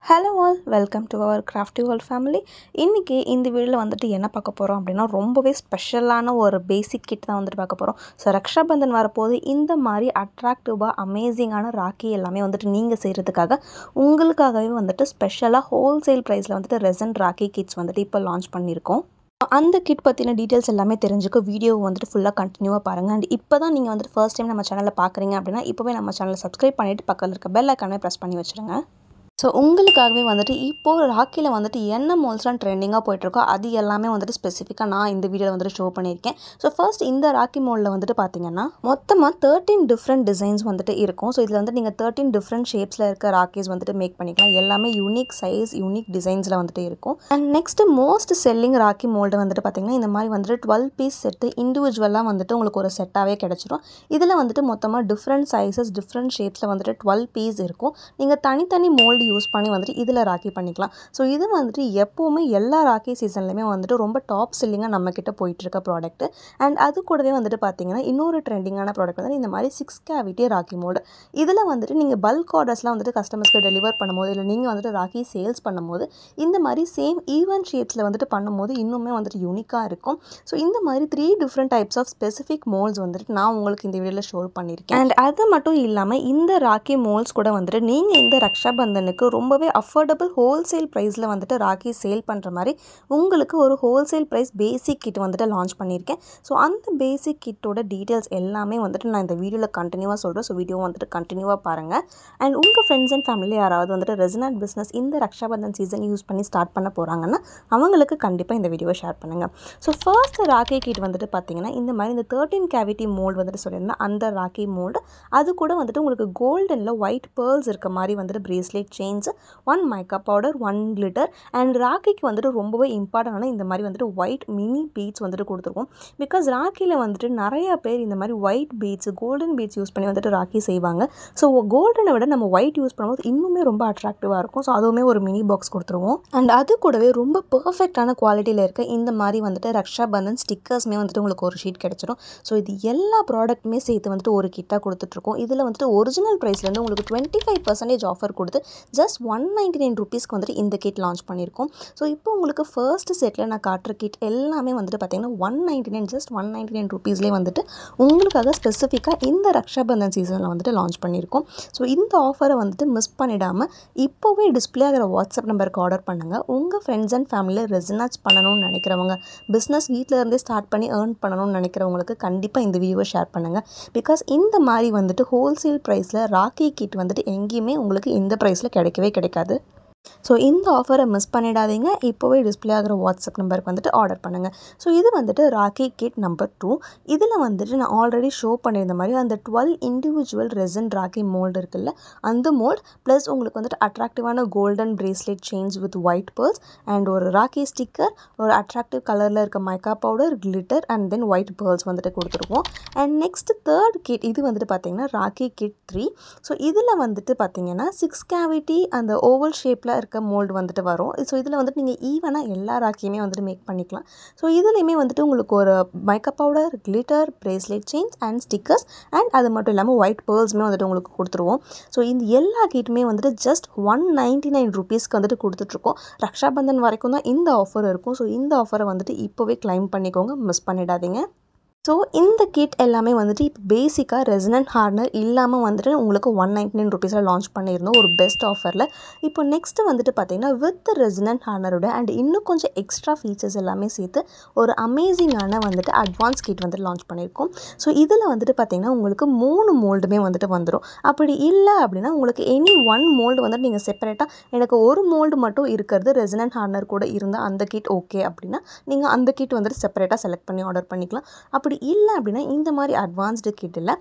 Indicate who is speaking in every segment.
Speaker 1: Hello all, welcome to our crafty world family. இன்றைக்கி இந்த வீடியோவில் வந்துட்டு என்ன பார்க்க போகிறோம் அப்படின்னா, ரொம்பவே ஸ்பெஷலான ஒரு பேசிக் கிட் தான் வந்துட்டு பார்க்க போகிறோம். ஸோ ரக்ஷாபந்தன் வரப்போது இந்த மாதிரி அட்ராக்டிவாக அமேசிங்கான ராக்கி எல்லாமே வந்துட்டு நீங்கள் செய்கிறதுக்காக உங்களுக்காகவே வந்துட்டு ஸ்பெஷலாக ஹோல்சேல் ப்ரைஸில் வந்துட்டு ரெசன் ராக்கி கிட்ஸ் வந்துட்டு இப்போ லான்ச் பண்ணியிருக்கோம். அந்த கிட் பற்றின டீட்டெயில்ஸ் எல்லாமே தெரிஞ்சுக்க வீடியோ வந்துட்டு ஃபுல்லாக கண்டினியூவாக பாருங்கள். அண்ட் இப்போ தான் நீங்கள் வந்துட்டு ஃபர்ஸ்ட் டைம் நம்ம சேனலில் பார்க்குறீங்க அப்படின்னா இப்போவே நம்ம சேனலை சப்ஸ்கிரைப் பண்ணிவிட்டு பக்கத்தில் இருக்க பெல் ஐக்கானே ப்ரெஸ் பண்ணி வச்சுருங்க. ஸோ உங்களுக்காகவே வந்துட்டு இப்போது ராக்கியில் வந்துட்டு என்ன மோல்ஸ்லாம் ட்ரெண்டிங்காக போயிட்டுருக்கோ அது எல்லாமே வந்துட்டு ஸ்பெசிஃபிக்காக நான் இந்த வீடியோவில் வந்துட்டு ஷோ பண்ணியிருக்கேன். ஸோ ஃபர்ஸ்ட் இந்த ராக்கி மோல்டில் வந்துட்டு பார்த்தீங்கன்னா மொத்தமாக 13 டிஃப்ரெண்ட் டிசைன்ஸ் வந்துட்டு இருக்கும். ஸோ இதில் வந்துட்டு நீங்கள் 13 டிஃப்ரெண்ட் ஷேப்ஸில் இருக்க ராக்கீஸ் வந்துட்டு மேக் பண்ணிக்கலாம். எல்லாமே யூனிக் சைஸ், யூனிக் டிசைன்ஸில் வந்துட்டு இருக்கும். And next most selling rakhi mould வந்துட்டு பார்த்தீங்கன்னா இந்த மாதிரி வந்துட்டு 12 பீஸ் செட்டு இண்டிவிஜுவலாக வந்துட்டு உங்களுக்கு ஒரு செட்டாகவே கிடச்சிரும். இதில் வந்துட்டு மொத்தமாக டிஃப்ரெண்ட் சைஸஸ், டிஃப்ரெண்ட் ஷேப்ஸில் வந்துட்டு 12 பீஸ் இருக்கும். நீங்கள் தனித்தனி மோல்டு யூஸ் பண்ணி வந்துட்டு இதில் ராக்கி பண்ணிக்கலாம். ஸோ இது வந்துட்டு எப்போவுமே எல்லா ராக்கி சீசன்லையுமே வந்துட்டு ரொம்ப டாப் செல்லிங்காக நம்மக்கிட்ட போயிட்டுருக்க ப்ராடக்ட்டு. அண்ட் அது கூடவே வந்துட்டு பார்த்தீங்கன்னா இன்னொரு ட்ரெண்டிங்கான ப்ராடக்ட் வந்து இந்த மாதிரி 6 கேவிட்டி ராக்கி மோல்டு. இதில் வந்துட்டு நீங்கள் பல்க் ஆர்டர்ஸ்லாம் வந்துட்டு கஸ்டமர்ஸ்க்கு டெலிவர் பண்ணும்போது, இல்லை நீங்கள் வந்துட்டு ராக்கி சேல்ஸ் பண்ணும்போது இந்த மாதிரி சேம் ஈவன் ஷேப்ஸில் வந்துட்டு பண்ணும்போது இன்னுமே வந்துட்டு யூனிக்காக இருக்கும். ஸோ இந்த மாதிரி 3 different types of specific moulds வந்துட்டு நான் உங்களுக்கு இந்த வீடியோவில் ஷோ பண்ணியிருக்கேன். அண்ட் அது மட்டும் இல்லாமல் இந்த ராக்கி மோல்ட்ஸ் கூட வந்துட்டு நீங்கள் இந்த ரக்ஷாபந்தனுக்கு ரொம்பவே அஃபோர்டபுள் ஹோல்சேல் ப்ரைஸில் வந்துட்டு ராக்கி சேல் பண்ணுற மாதிரி உங்களுக்கு ஒரு ஹோல்சேல் ப்ரைஸ் பேசிக் கிட் வந்துட்டு லான்ச் பண்ணியிருக்கேன். ஸோ அந்த பேசிக் கிட்டோட டீட்டெயில்ஸ் எல்லாமே வந்துட்டு நான் இந்த வீடியோவில் கண்டினியூவாக சொல்கிறேன். ஸோ வீடியோ வந்துட்டு கண்டினியூவாக பாருங்கள். அண்ட் உங்கள் ஃப்ரெண்ட்ஸ் அண்ட் ஃபேமிலியில் யாராவது வந்துட்டு ரெசனட் பிஸ்னஸ் இந்த ரக்ஷாபந்தன் சீசன் யூஸ் பண்ணி ஸ்டார்ட் பண்ண போகிறாங்கன்னா அவங்களுக்கு கண்டிப்பாக இந்த வீடியோவை ஷேர் பண்ணுங்கள். ஸோ ஃபர்ஸ்ட் ராக்கி கிட் வந்துட்டு பார்த்தீங்கன்னா இந்த மாதிரி இந்த 13 கேவிட்டி மோல்டு வந்துட்டு சொல்லியிருந்தேன். அந்த ராக்கி மோல்டு அது கூட வந்துட்டு உங்களுக்கு கோல்டனில் ஒயிட் பேர்ல்ஸ் இருக்க மாதிரி வந்துட்டு bracelet chains, 1 mica powder, 1 glitter and ராக்கிக்கு வந்துட்டு ரொம்பவே இம்பார்ட்டண்டான இந்த மாதிரி வந்துட்டு ஒயிட் மினி பீட்ஸ் வந்துட்டு கொடுத்துருக்கோம். பிகாஸ் ராக்கியில் வந்துட்டு நிறையா பேர் இந்த மாதிரி white beads, golden beads use பண்ணி வந்துட்டு ராக்கி செய்வாங்க. ஸோ கோல்டனை விட நம்ம ஒயிட் யூஸ் பண்ணும்போது இன்னுமே ரொம்ப அட்ராக்டிவாக இருக்கும். ஸோ அதுவுமே ஒரு மினி பாக்ஸ் கொடுத்துருவோம். அண்ட் அது கூடவே ரொம்ப பர்ஃபெக்டான குவாலிட்டியில் இருக்க இந்த மாதிரி வந்துட்டு ரக்ஷாபந்தன் ஸ்டிக்கர்ஸ்மே வந்துட்டு உங்களுக்கு ஒரு ஷீட் கிடச்சிடும். ஸோ இது எல்லா ப்ராடக்ட்டுமே சேர்த்து வந்துட்டு ஒரு கிட்டாக கொடுத்துட்ருக்கோம். இதில் வந்துட்டு ஒரிஜினல் ப்ரைஸ்லேருந்து உங்களுக்கு 25% ஆஃபர் கொடுத்து ஜஸ்ட் 199 ருபீஸ்க்கு வந்துட்டு இந்த கிட் லான்ச் பண்ணியிருக்கோம். ஸோ இப்போ உங்களுக்கு ஃபர்ஸ்ட் செட்டில் நான் காட்டுற கிட் எல்லாமே வந்துட்டு பார்த்தீங்கன்னா 199, ஜஸ்ட் 199 ருபீஸ்லேயே வந்துட்டு உங்களுக்காக ஸ்பெசிஃபிக்காக இந்த ரக்ஷாபந்தன் சீசனில் வந்துட்டு லான்ச் பண்ணியிருக்கோம். ஸோ இந்த ஆஃபரை வந்துட்டு மிஸ் பண்ணிடாமல் இப்போவே டிஸ்பிளே ஆகிற வாட்ஸ்அப் நம்பருக்கு ஆர்டர் பண்ணுங்கள். உங்கள் ஃப்ரெண்ட்ஸ் அண்ட் ஃபேமிலியில் ரெசனேட் பண்ணணும்னு நினைக்கிறவங்க, பிஸ்னஸ் வீட்டில் இருந்தே ஸ்டார்ட் பண்ணி ஏர்ன் பண்ணணும்னு நினைக்கிறவங்களுக்கு கண்டிப்பாக இந்த வீடியோவை ஷேர் பண்ணுங்கள். பிகாஸ் இந்த மாதிரி வந்துட்டு ஹோல்சேல் ப்ரைஸில் ராக்கி கிட் வந்துட்டு எங்கேயுமே உங்களுக்கு இந்த ப்ரைஸில் கிடைக்கவே கிடைக்காது. ஸோ இந்த ஆஃபரை மிஸ் பண்ணிடாதீங்க. இப்போவே டிஸ்பிளே ஆகிற வாட்ஸ்அப் நம்பருக்கு வந்துட்டு ஆர்டர் பண்ணுங்கள். ஸோ இது வந்துட்டு ராக்கி கிட் நம்பர் 2. இதில் வந்துட்டு நான் ஆல்ரெடி ஷோ பண்ணியிருந்த மாதிரி அந்த 12 இண்டிவிஜுவல் ரெசன் ராக்கி மோல்டு இருக்குல்ல, அந்த மோல்டு ப்ளஸ் உங்களுக்கு வந்துட்டு அட்ராக்டிவான golden bracelet chains with white pearls and ஒரு ராக்கி ஸ்டிக்கர், ஒரு அட்ராக்டிவ் கலரில் இருக்க mica powder, glitter and then white pearls வந்துட்டு கொடுத்துருவோம். அண்ட் நெக்ஸ்ட் தேர்ட் கிட் இது வந்துட்டு பார்த்தீங்கன்னா ராக்கி கிட் 3. ஸோ இதில் வந்துட்டு பார்த்தீங்கன்னா 6 கேவிட்டி அந்த ஓவல் ஷேப்பில் இருக்க மோல்டு வந்துட்டு வரும். ஸோ இதில் வந்துட்டு நீங்கள் ஈவனாக எல்லா ராக்கியுமே வந்துட்டு மேக் பண்ணிக்கலாம். ஸோ இதுலேயுமே வந்துட்டு உங்களுக்கு ஒரு mica powder, glitter, bracelet chains and stickers and அது மட்டும் இல்லாமல் ஒயிட் பேர்ல்ஸுமே வந்துட்டு உங்களுக்கு கொடுத்துருவோம். ஸோ இந்த எல்லா கிட்டுமே வந்துட்டு ஜஸ்ட் 199 ருபீஸ்க்கு வந்துட்டு கொடுத்துட்ருக்கோம். ரக்ஷாபந்தன் வரைக்கும் தான் இந்த ஆஃபர் இருக்கும். ஸோ இந்த ஆஃபரை வந்துட்டு இப்போவே கிளைம் பண்ணிக்கோங்க, மிஸ் பண்ணிடாதீங்க. ஸோ இந்த கிட் எல்லாமே வந்துட்டு இப்போ பேசிக்காக ரெசனன்ட் ஹார்னர் இல்லாமல் வந்துட்டு உங்களுக்கு 199 ருபீஸில் லான்ச் பண்ணியிருந்தோம் ஒரு பெஸ்ட் ஆஃபரில். இப்போ நெக்ஸ்ட்டு வந்துட்டு பார்த்தீங்கன்னா வித் ரெசனன்ட் ஹார்னரோட அண்ட் இன்னும் கொஞ்சம் எக்ஸ்ட்ரா ஃபீச்சர்ஸ் எல்லாமே சேர்த்து ஒரு அமேசிங்கான வந்துட்டு அட்வான்ஸ் கிட் வந்துட்டு லான்ச் பண்ணியிருக்கோம். ஸோ இதில் வந்துட்டு பார்த்தீங்கன்னா உங்களுக்கு 3 மோல்டுமே வந்துட்டு வந்துடும். அப்படி இல்லை அப்படின்னா உங்களுக்கு எனி 1 மோல்டு வந்துட்டு நீங்கள் செப்பரேட்டாக எனக்கு ஒரு மோல்டு மட்டும் இருக்கிறது ரெசனன்ட் ஹார்னர் கூட இருந்தால் அந்த கிட் ஓகே அப்படின்னா நீங்கள் அந்த கிட் வந்துட்டு செப்பரேட்டாக செலக்ட் பண்ணி ஆர்டர் பண்ணிக்கலாம். அப்படி இல்லை அப்படின்னா இந்த மாதிரி அட்வான்ஸ்டு கிட்டில்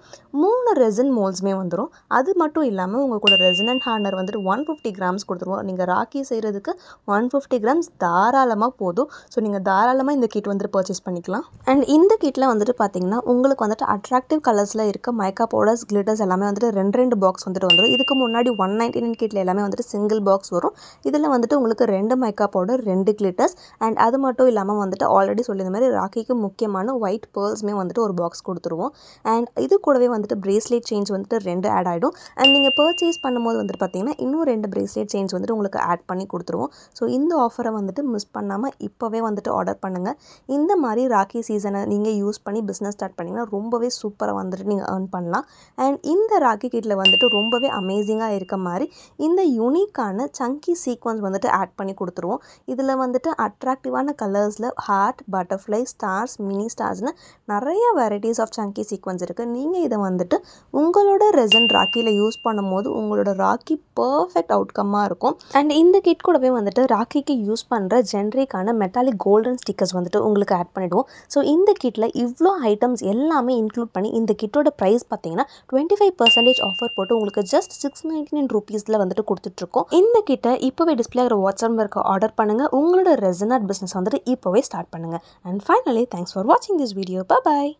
Speaker 1: 3 ரெசன் மோல்ட்ஸுமே வந்துடும். அது மட்டும் இல்லாமல் உங்கள் கூட ரெசனன்ட் ஹார்னர் வந்துட்டு 150 கிராம்ஸ் கொடுத்துருவோம். நீங்கள் ராக்கி செய்கிறதுக்கு 150 கிராம்ஸ் தாராளமாக போதும். ஸோ நீங்கள் தாராளமாக இந்த கிட் வந்துட்டு பர்ச்சேஸ் பண்ணிக்கலாம். அண்ட் இந்த கிட்டில் வந்துட்டு பார்த்தீங்கன்னா உங்களுக்கு வந்துட்டு அட்ராக்டிவ் கலர்ஸில் இருக்க மைக்கா பவுடர்ஸ், கிளிட்டர்ஸ் எல்லாமே வந்துட்டு 2 பாக்ஸ் வந்துட்டு வந்துடும். இதுக்கு முன்னாடி 199 கிட்டில் எல்லாமே வந்துட்டு சிங்கிள் பாக்ஸ் வரும். இதில் வந்துட்டு உங்களுக்கு 2 மைக்கா பவுடர், 2 கிளிட்டர்ஸ் அண்ட் அது மட்டும் இல்லாமல் வந்துட்டு ஆல்ரெடி சொல்லியிருந்த மாதிரி ராக்கிக்கு முக்கியமான ஒயிட் பேர்ல்ஸ் ராக்கீஸுமே வந்துட்டு ஒரு பாக்ஸ் கொடுத்துருவோம். அண்ட் இது கூடவே வந்துட்டு பிரேஸ்லெட் செயின்ஸ் வந்துட்டு 2 ஆட் ஆகிடும். அண்ட் நீங்கள் பர்ச்சேஸ் பண்ணும்போது வந்துட்டு பார்த்தீங்கன்னா இன்னும் 2 பிரேஸ்லெட் செயின்ஸ் வந்துட்டு உங்களுக்கு ஆட் பண்ணி கொடுத்துருவோம். ஸோ இந்த ஆஃபரை வந்துட்டு மிஸ் பண்ணாமல் இப்போவே வந்துட்டு ஆர்டர் பண்ணுங்கள். இந்த மாதிரி ராக்கி சீசனை நீங்கள் யூஸ் பண்ணி பிஸ்னஸ் ஸ்டார்ட் பண்ணிங்கன்னா ரொம்பவே சூப்பராக வந்துட்டு நீங்கள் ஏர்ன் பண்ணலாம். அண்ட் இந்த ராக்கி கிட்டில் வந்துட்டு ரொம்பவே அமேசிங்காக இருக்க மாதிரி இந்த யூனிக்கான சங்கி சீக்வன்ஸ் வந்துட்டு ஆட் பண்ணி கொடுத்துருவோம். இதில் வந்துட்டு அட்ராக்டிவான கலர்ஸில் ஹார்ட், பட்டர்ஃப்ளை, ஸ்டார்ஸ், மினி ஸ்டார்ஸ்னு நிறைய வெரைட்டிஸ் ஆஃப் சங்கி சீக்வன்ஸ் இருக்குது. நீங்கள் இதை வந்துட்டு உங்களோட ரெசன் ராக்கியில் யூஸ் பண்ணும்போது உங்களோட ராக்கி பர்ஃபெக்ட் அவுட்கம்மாக இருக்கும். அண்ட் இந்த கிட் கூடவே வந்துட்டு ராக்கிக்கு யூஸ் பண்ணுற ஜென்ரிக்கான மெட்டாலிக் கோல்டன் ஸ்டிக்கர்ஸ் வந்துட்டு உங்களுக்கு ஆட் பண்ணிவிடுவோம். ஸோ இந்த கிட்டில் இவ்வளோ ஐட்டம்ஸ் எல்லாமே இன்க்ளூட் பண்ணி இந்த கிட்டோட ப்ரைஸ் பார்த்தீங்கன்னா 25% ஆஃபர் போட்டு உங்களுக்கு ஜஸ்ட் 699 ரூபீஸில் வந்துட்டு கொடுத்துட்ருக்கோம். இந்த கிட்ட இப்போவே டிஸ்பிளே ஆகிற வாட்ஸ்அப் நம்பருக்கு ஆர்டர் பண்ணுங்கள். உங்களோட ரெசனட் பிஸ்னஸ் வந்துட்டு இப்போவே ஸ்டார்ட் பண்ணுங்கள். அண்ட் ஃபைனலி தேங்க்ஸ் ஃபார் வாட்சிங் திஸ் வீடியோ. பாய்.